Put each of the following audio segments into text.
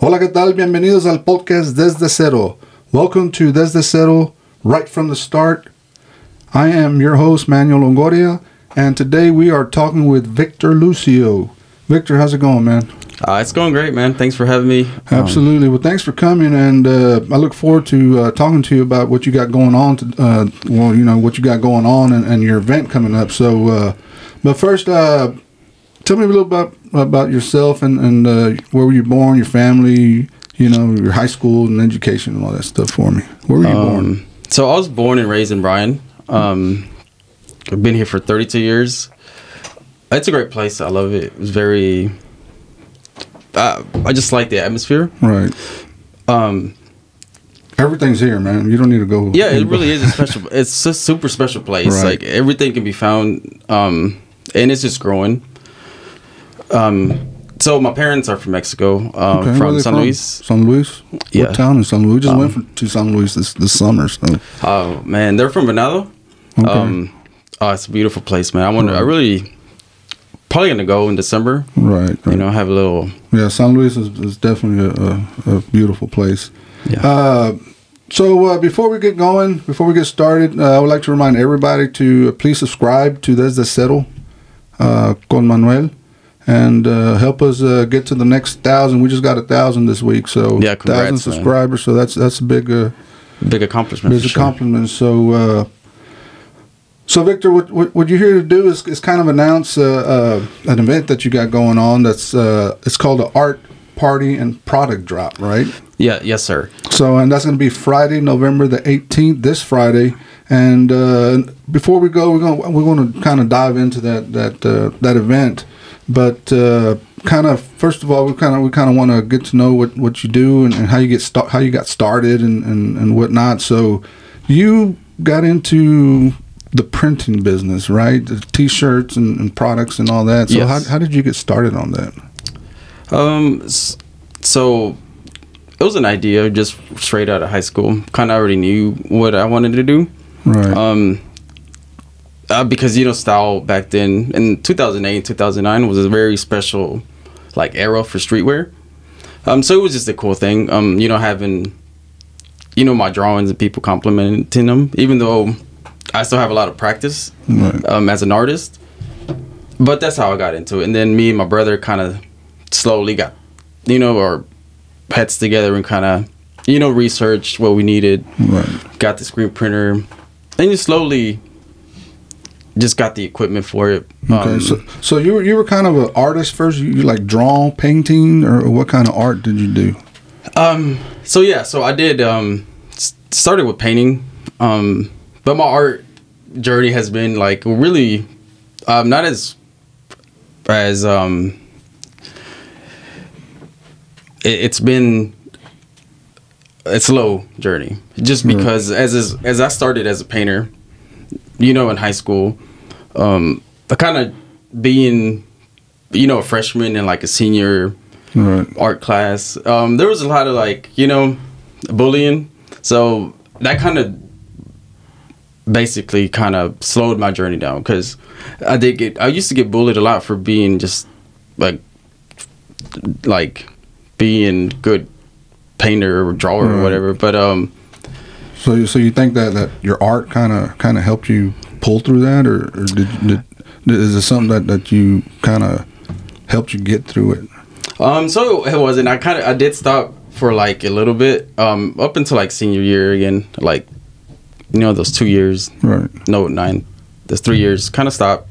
Hola, ¿qué tal? Bienvenidos al podcast Desde Cero. Welcome to Desde Cero, right from the start. I am your host, Manuel Longoria, and today we are talking with Victor Lucio. Victor, how's it going, man? It's going great, man. Thanks for having me. Absolutely. Well, thanks for coming, and I look forward to talking to you about what you got going on. What you got going on and your event coming up. So, but first, tell me a little about yourself and where were you born, your family, your high school and education and all that stuff for me. Where were you born? So I was born and raised in Bryan. I've been here for 32 years. It's a great place. I love it. It was very... I just like the atmosphere. Right. Everything's here, man. You don't need to go. Yeah, it really is a special. It's a super special place. Right. Like everything can be found, and it's just growing. So my parents are from Mexico, from San Luis. San Luis. Yeah. What town in San Luis? We just went to San Luis this summer. So. Oh man, they're from Venado. Okay. It's a beautiful place, man. I really probably gonna go in December. Right. Have a little. Yeah, San Luis is definitely a beautiful place. Yeah. So before we get started, I would like to remind everybody to please subscribe to Desde Cero con Manuel, and help us get to the next 1,000. We just got 1,000 this week, so yeah, congrats, 1,000 subscribers. Man. So that's a big accomplishment. Big accomplishment. Sure. So Victor, what you're here to do is kind of announce an event that you got going on. That's it's called the Art Party and Product Drop, right? Yeah, yes, sir. So, and that's going to be Friday, November the 18th, this Friday. And before we go, we're going to kind of dive into that event. But kind of first of all, we kind of want to get to know what you do and how you got started and whatnot. So, you got into the printing business, right? The T-shirts and products and all that. So yes. how did you get started on that? So it was an idea just straight out of high school. Kind of already knew what I wanted to do. Right. Because style back then in 2008, 2009 was a very special era for streetwear. So it was just a cool thing. Having my drawings and people complimenting them, even though I still have a lot of practice as an artist, but that's how I got into it. And then me and my brother kind of slowly got, our heads together and kind of, researched what we needed. Right. Got the screen printer, and you slowly just got the equipment for it. Okay, so you were kind of an artist first. You like draw, painting, or what kind of art did you do? So I did started with painting. But my art journey has been really not as it's been a slow journey, just because as I started as a painter, in high school, I kind of being a freshman and a senior art class, there was a lot of bullying, so that kind of basically kind of slowed my journey down, because I used to get bullied a lot for being just being good painter or drawer or whatever. But so you think that your art kind of helped you pull through that, or is it something that you kind of helped you get through it? So it wasn't. I did stop for a little bit, up until senior year again, those 2 years, right? No, 9. Those 3 years kind of stopped.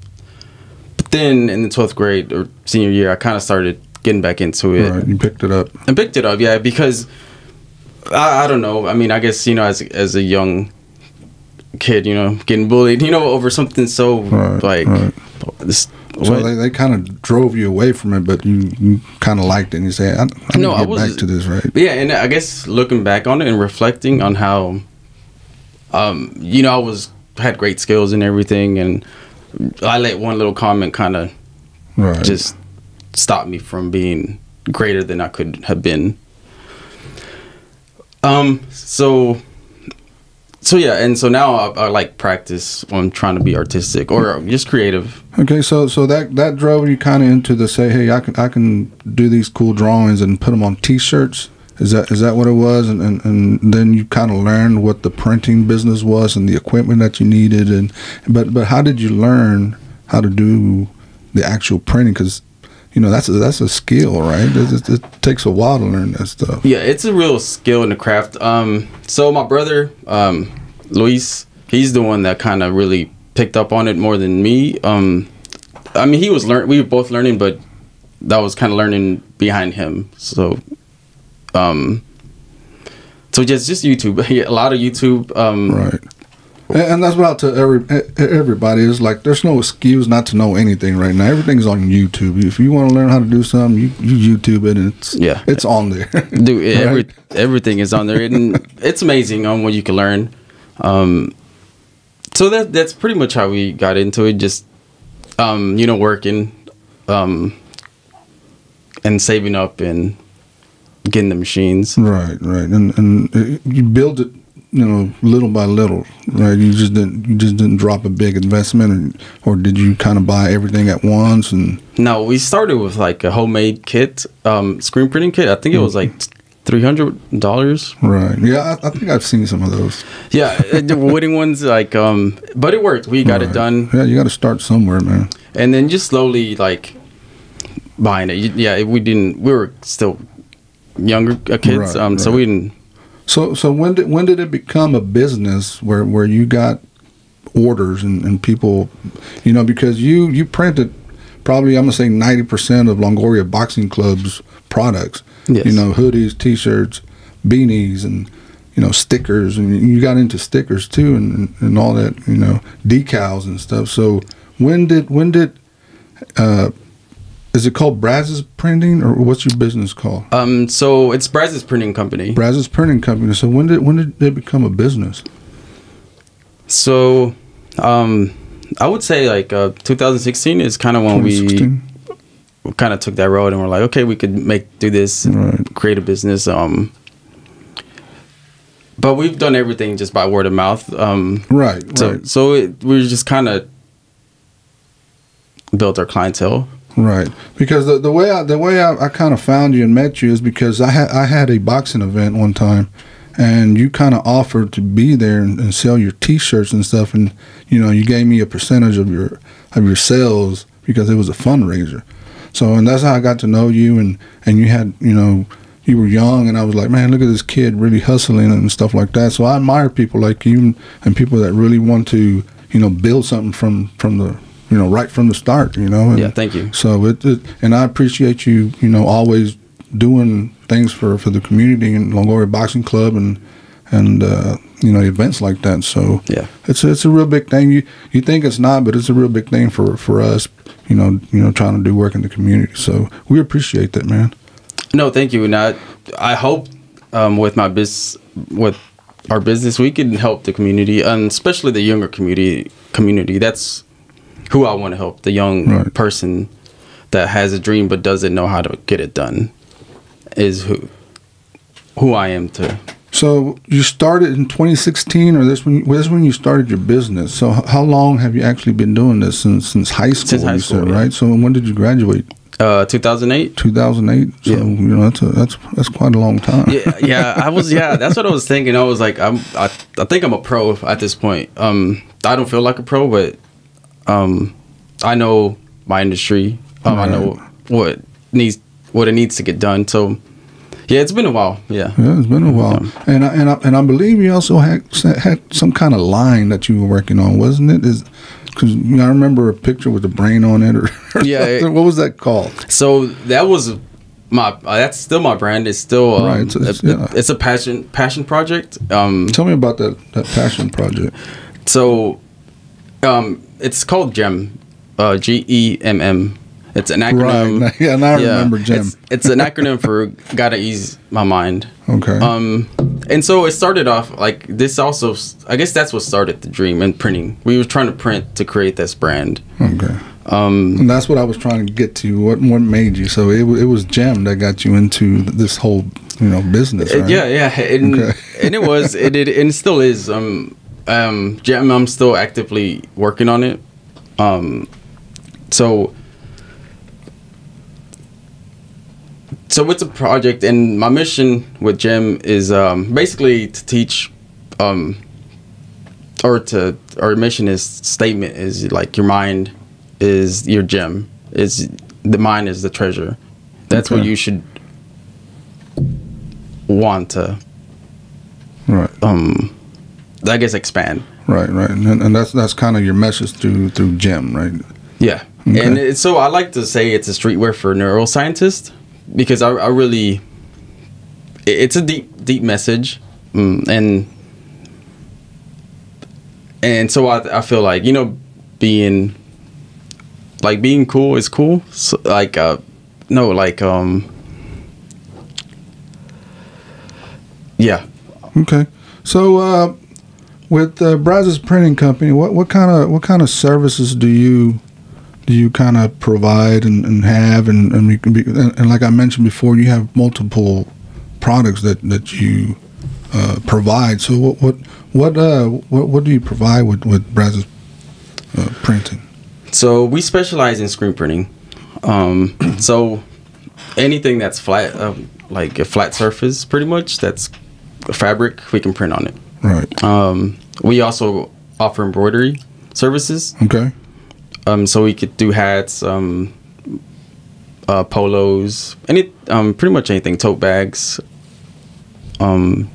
But then in the 12th grade or senior year, I kind of started getting back into it. Right, you picked it up. Yeah, because I don't know. I mean, I guess as a young kid, getting bullied, over something so this. So they kind of drove you away from it, but you kind of liked it, and you say, "I need to get back to this," right? Yeah, and I guess looking back on it and reflecting on how. I had great skills and everything, and I let one little comment kind of just stop me from being greater than I could have been. So So yeah, and so now I like practice on trying to be artistic or just creative. Okay, so that drove you kind of into the say, hey, I can do these cool drawings and put them on T-shirts. Is that what it was? And then you kind of learned what the printing business was and the equipment that you needed. But how did you learn how to do the actual printing? Because that's a skill, right? It takes a while to learn that stuff. Yeah, it's a real skill in the craft. So my brother, Luis, he's the one that kind of really picked up on it more than me. I mean, we were both learning, but that was kind of learning behind him. So just YouTube, a lot of YouTube. Right. And that's what I'll tell everybody is like, there's no excuse not to know anything right now. Everything's on YouTube. If you want to learn how to do something, you YouTube it, and it's on there. Dude, right? Everything is on there, and it's amazing on what you can learn. So that's pretty much how we got into it. Just working, and saving up and getting the machines. Right, and you build it, little by little, right? You just didn't drop a big investment, or did you kind of buy everything at once? And no, we started with like a homemade kit, screen printing kit. I think it was like $300. Right. Yeah, I think I've seen some of those. Yeah, the wooden ones, like, but it worked. We got it done. Yeah, you got to start somewhere, man. And then just slowly, like, buying it. Yeah, we were still younger kids, right. So we didn't. So when did it become a business where you got orders and people, because you printed probably, I'm gonna say 90% of Longoria Boxing Club's products. Yes. Hoodies, T-shirts, beanies, and stickers, and you got into stickers too, and all that, decals and stuff. So when did is it called Brazos Printing, or what's your business called? So it's Brazos Printing Company. Brazos Printing Company. So when did it become a business? So, I would say like 2016 is kind of when we kind of took that road, and we're like, okay, we could do this, and create a business. But we've done everything just by word of mouth. Right. So we just kind of built our clientele. Right, because the way I kind of found you and met you is because I had a boxing event one time, and you kind of offered to be there and sell your T-shirts and stuff, and you gave me a percentage of your sales because it was a fundraiser. So, and that's how I got to know you, and you had you were young, and I was like, man, look at this kid really hustling and stuff like that. So I admire people like you and people that really want to build something from the right from the start, And yeah, thank you. So and I appreciate you, always doing things for the community and Longoria Boxing Club and events like that. So yeah, it's a real big thing. You think it's not, but it's a real big thing for us, trying to do work in the community. So we appreciate that, man. No, thank you. And I hope with our business, we can help the community, and especially the younger community. That's who I want to help, the young person that has a dream but doesn't know how to get it done, is who I am to. So you started in 2016, or this when you started your business. So how long have you actually been doing this? Since high school? Since high school, yeah. Right? So when did you graduate? 2008. 2008. So yeah. That's quite a long time. Yeah. That's what I was thinking. I was like, I think I'm a pro at this point. I don't feel like a pro, but I know my industry. I know what it needs to get done. So yeah, it's been a while. Yeah, it's been a while. Yeah. And I believe you also had some kind of line that you were working on, wasn't it? Because I remember a picture with the brain on it, or yeah. What was that called? So that was that's still my brand. It's still it's a passion project. Tell me about that passion project. So it's called GEM, GEMM. It's an acronym. Right. Yeah, and I remember GEM. It's an acronym for Gotta Ease My Mind. Okay. And so it started off like this. Also, I guess that's what started the dream in printing. We were trying to print to create this brand. Okay. And that's what I was trying to get to. What made you? So it was Gem that got you into this whole business, right? Yeah, and it was and it still is. Gem, I'm still actively working on it. So it's a project, and my mission with Gem is basically to teach, our mission statement is like your mind is your gem, the mind is the treasure. That's what you should want to, right? I guess expand. Right, and that's kind of your message through Gem, right? Yeah, okay. And so I like to say it's a streetwear for neuroscientists. Because I really, it's a deep message, and so I feel like being cool is cool. So yeah. Okay, so with Brazos Printing Company, what kind of services do you kind of provide and have and like I mentioned before, you have multiple products that you provide. So what do you provide with Brazos Printing? So we specialize in screen printing. So anything that's flat, like a flat surface, pretty much that's a fabric, we can print on it. Right. We also offer embroidery services. Okay. So we could do hats, polos, pretty much anything, tote bags. So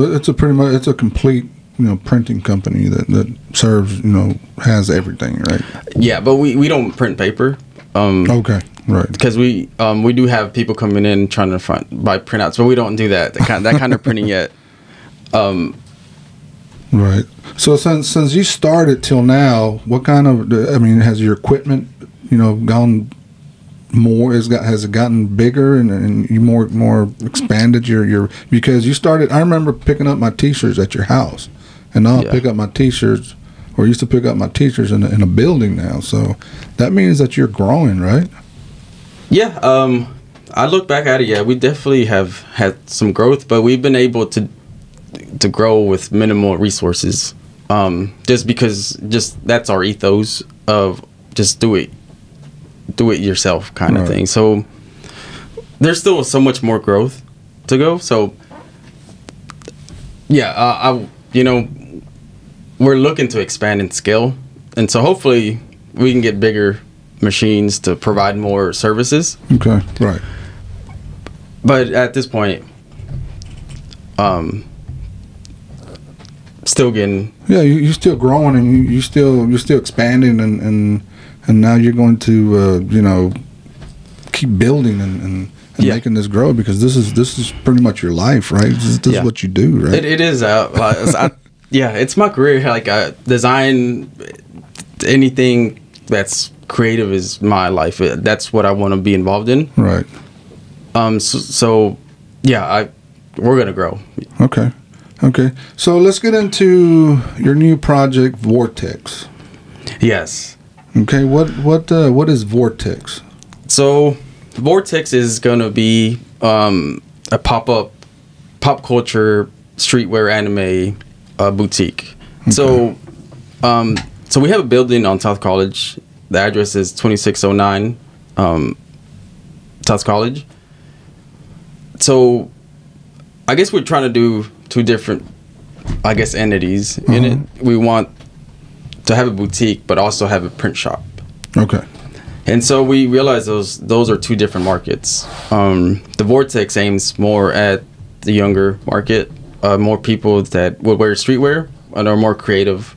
it's a complete printing company that serves has everything, right? Yeah, but we don't print paper. Okay, right. Because we do have people coming in trying to buy printouts, but we don't do that kind of printing yet. Right. So since you started till now, what kind of has your equipment gone more? Has it gotten bigger and you more expanded your because you started? I remember picking up my T-shirts at your house, and now I pick up my T-shirts, or used to pick up my T-shirts in a building now. So that means that you're growing, right? Yeah. I look back at it. Yeah, we definitely have had some growth, but we've been able to grow with minimal resources, just because that's our ethos of just do it yourself kind of thing. So there's still so much more growth to go. So yeah, we're looking to expand and scale, and so hopefully we can get bigger machines to provide more services. Okay, right. But at this point, still getting you're still growing, and you're still expanding, and now you're going to keep building and making this grow, because this is pretty much your life, right? This is what you do, right? It is. It's my career. Like design, anything that's creative is my life. That's what I want to be involved in. Right. We're gonna grow. Okay, so let's get into your new project, Vortex. Yes. Okay, what is Vortex? So, Vortex is gonna be a pop culture streetwear anime boutique. Okay. So we have a building on South College. The address is 2609 South College. So, I guess we're trying to do two different, entities in it. We want to have a boutique, but also have a print shop. Okay. And so we realized those are two different markets. The Vortex aims more at the younger market, more people that would wear streetwear and are more creative.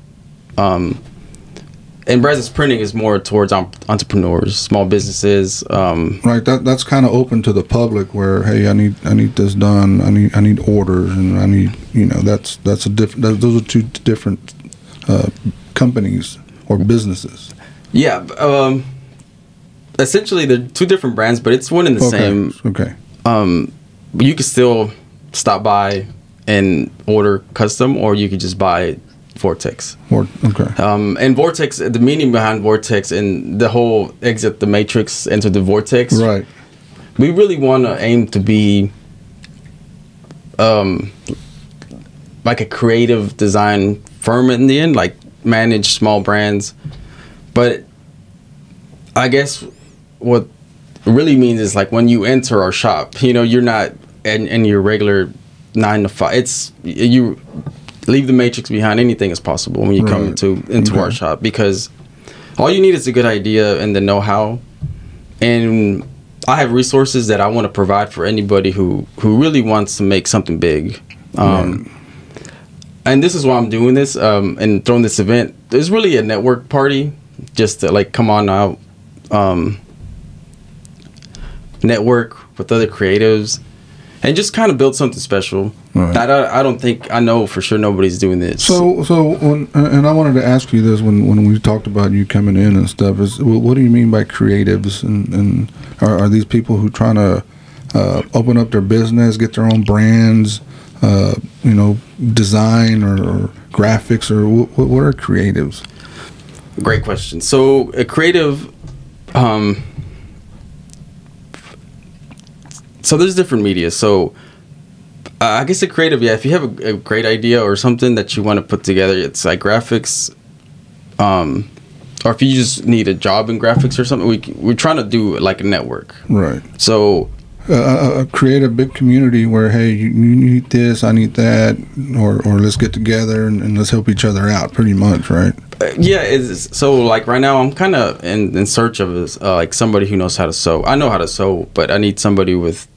And Brazos Printing is more towards entrepreneurs, small businesses. Right. That's kind of open to the public. Where, hey, I need this done. I need orders, and I need that's a different. Those are two different companies or businesses. Yeah. Essentially, they're two different brands, but it's one and the same. Okay. You could still stop by and order custom, or you could just buy it Vortex. Okay. And Vortex, the meaning behind Vortex and the whole exit the matrix, enter the vortex. Right. We really want to aim to be like a creative design firm in the end, like manage small brands. But I guess what it really means is like when you enter our shop, you know, you're not in your regular 9 to 5. It's you leave the matrix behind. Anything is possible when you come into our shop, because all you need is a good idea and the know-how. And I have resources that I want to provide for anybody who really wants to make something big. And this is why I'm doing this and throwing this event. It's really a network party, just to like come on out, network with other creatives, and just kind of build something special. I don't think, I know for sure nobody's doing this. So and I wanted to ask you this when we talked about you coming in and stuff. Is what do you mean by creatives? And are these people who trying to open up their business, get their own brands, you know, design or graphics, or what are creatives? Great question. So a creative, so there's different media. So I guess a creative, if you have a great idea or something that you want to put together, it's like graphics, or if you just need a job in graphics or something, we're trying to do like a network. Right. So create a big community where, hey, you need this, I need that, or let's get together and let's help each other out, pretty much, right? So like right now I'm kind of in search of like somebody who knows how to sew. I know how to sew, but I need somebody with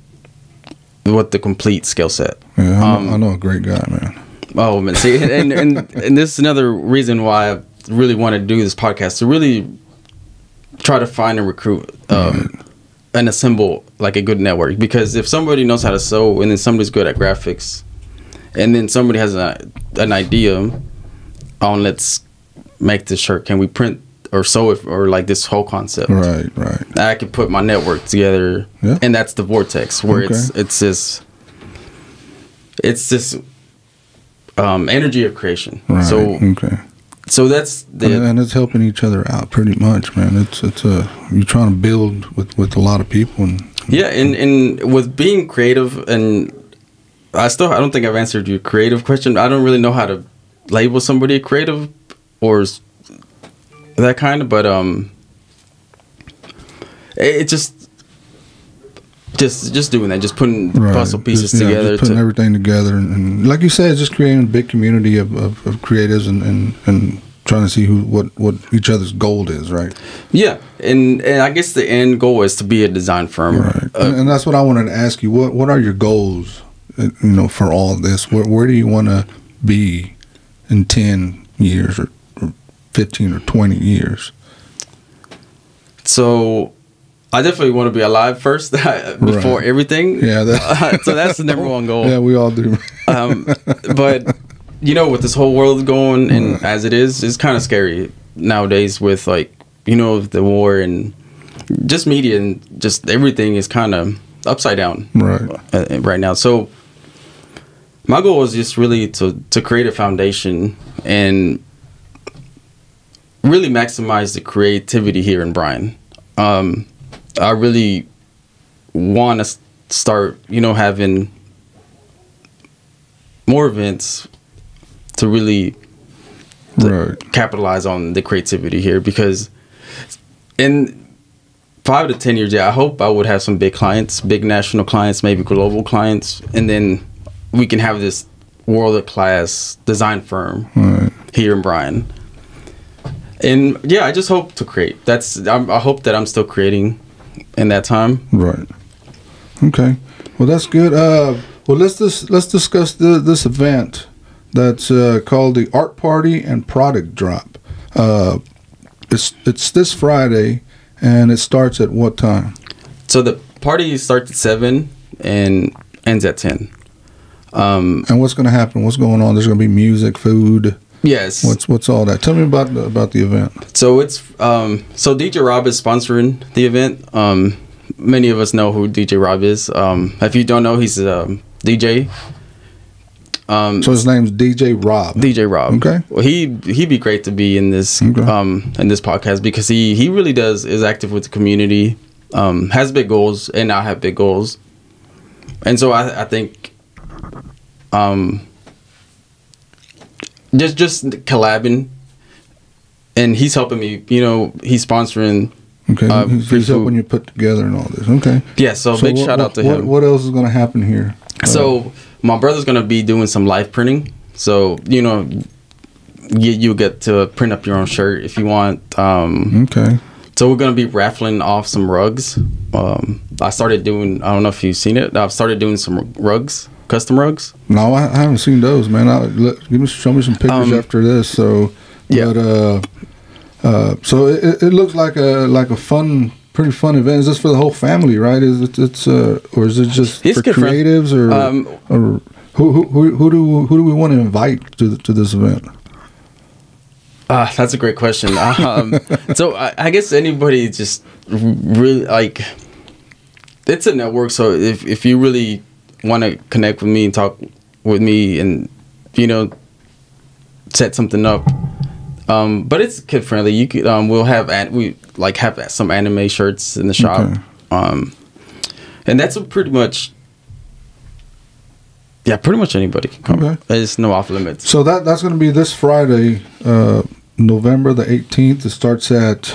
the complete skill set. Yeah, I know a great guy, man. Oh man, see, and this is another reason why I really want to do this podcast, to really try to find and recruit and assemble like a good network. Because if somebody knows how to sew, and then somebody's good at graphics, and then somebody has an idea on, let's make this shirt, can we print or sew it, or like this whole concept, right I could put my network together, and that's the Vortex, where it's this energy of creation, so that's and it's helping each other out, pretty much, man. It's you're trying to build with a lot of people, and with being creative. And I don't think I've answered your creative question. I don't really know how to label somebody a creative or that kind of, but it just doing that, just putting puzzle pieces together, just putting everything together, and like you said, just creating a big community of creatives and trying to see what each other's goal is, right? And I guess the end goal is to be a design firm, right? And that's what I wanted to ask you. What are your goals, you know, for all of this? Where do you want to be in 10 years or 15 or 20 years? So I definitely want to be alive first before everything. So that's the number one goal. Yeah, we all do. But you know, with this whole world going and as it is, it's kind of scary nowadays with, like, you know, the war and just media and just everything is kind of upside down right now. So my goal is just really to create a foundation and really maximize the creativity here in Bryan. I really want to start, you know, having more events to really capitalize on the creativity here, because in 5 to 10 years, I hope I would have some big clients, big national clients, maybe global clients, and then we can have this world-class design firm here in Bryan. And I just hope to create. I hope that I'm still creating in that time. Right. Okay. Well, that's good. Well, let's discuss this event that's called the Art Party and Product Drop. It's this Friday, and it starts at what time? So the party starts at 7 and ends at 10. And what's going to happen? What's going on? There's going to be music, food. Yes. What's all that? Tell me about the event. So it's so DJ Rob is sponsoring the event. Many of us know who DJ Rob is. If you don't know, he's a DJ. So his name's DJ Rob. DJ Rob. Okay. Well, he'd be great to be in this in this podcast because he really is active with the community, has big goals, and I have big goals, and so I think just collabing, and he's helping me. You know, he's sponsoring. Okay, he's helping you put together and all this. Okay. Yeah. So big shout out to him. What else is going to happen here? So my brother's gonna be doing some live printing. So you know, you get to print up your own shirt if you want. Okay. So we're gonna be raffling off some rugs. I started doing. I don't know if you've seen it. I've started doing some rugs, custom rugs. No, I haven't seen those, man. Show me some pictures after this. So yeah. But so it looks like a fun. Pretty fun event. Is this for the whole family, right? Is it's or is it just for creatives or who do we want to invite to this event? That's a great question. So I guess anybody just really like it's a network. So if you really want to connect with me and talk with me and you know set something up. But it's kid friendly. You could we'll have have some anime shirts in the shop, and that's pretty much anybody can come. Okay. There's no off limits. So that's going to be this Friday, November the 18th. It starts at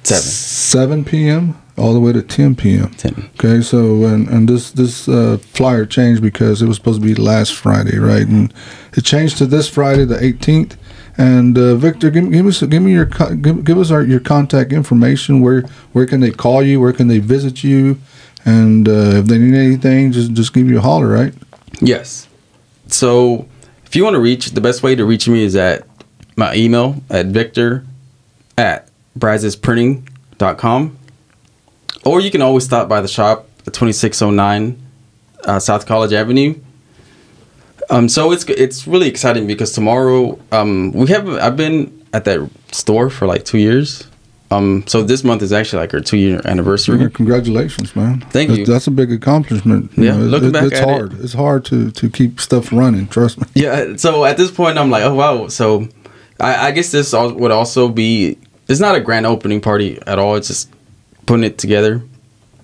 7 p.m. all the way to 10 p.m. 10. Okay, so and this flyer changed because it was supposed to be last Friday, right? And it changed to this Friday the 18th. And Victor, give us your contact information. Where can they call you? Where can they visit you? And if they need anything, just give you a holler, right? Yes. So if you want to the best way to reach me is at my email at victor@brazesprinting.com, or you can always stop by the shop at 2609 South College Avenue. So it's really exciting because tomorrow I've been at that store for like 2 years. So this month is actually like our 2-year anniversary. Yeah, congratulations, man! Thank you. That's a big accomplishment. Yeah, looking back, it's hard. It's hard to keep stuff running. Trust me. Yeah. So at this point, I'm like, oh wow. So I guess this would also be. It's not a grand opening party at all. It's just putting it together,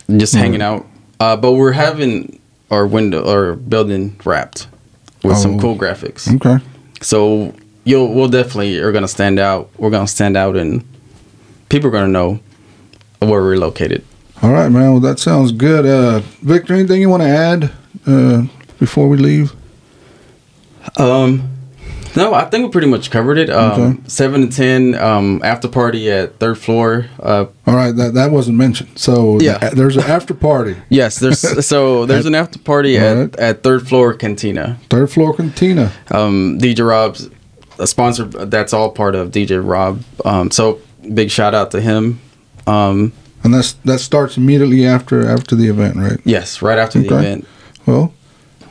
and just hanging out. But we're having our building wrapped with some cool graphics. Okay. So we'll definitely are gonna stand out. We're gonna stand out, and people are gonna know where we're located. All right, man. Well, that sounds good. Victor, anything you want to add before we leave? No, I think we pretty much covered it. 7 to 10 after party at 3rd floor. All right, that wasn't mentioned. So yeah, there's an after party. Yes, there's an after party at 3rd floor cantina. 3rd floor cantina. DJ Rob's a sponsor. That's all part of DJ Rob. So big shout out to him. And that starts immediately after the event, right? Yes, right after the event. Well,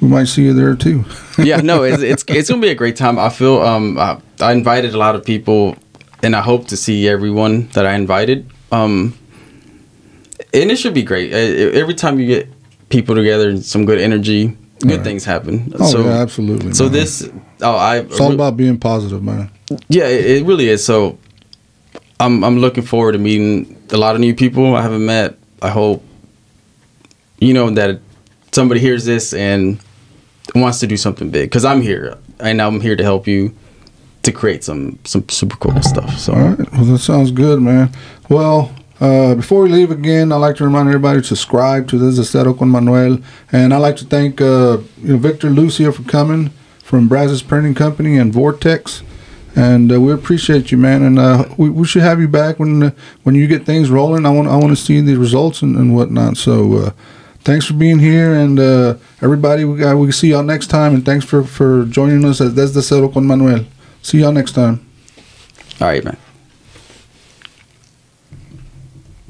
we might see you there too. Yeah, no, it's gonna be a great time. I feel I invited a lot of people, and I hope to see everyone that I invited. And it should be great. Every time you get people together and some good energy, good things happen. Oh, yeah, absolutely. So man. it's all about being positive, man. Yeah, it really is. So I'm looking forward to meeting a lot of new people I haven't met. I hope that somebody hears this and wants to do something big, because I'm here and I'm here to help you to create some super cool stuff. So all right, well, that sounds good, man. Well, before we leave again, I'd like to remind everybody to subscribe to Desde Cero con Manuel, and I'd like to thank Victor, Lucio for coming from Brazos Printing Company and Vortex, and we appreciate you, man. And we should have you back when you get things rolling. I want to see the results and whatnot. So. Thanks for being here, and everybody, we see y'all next time, and thanks for joining us at Desde Cero con Manuel. See y'all next time. All right, man.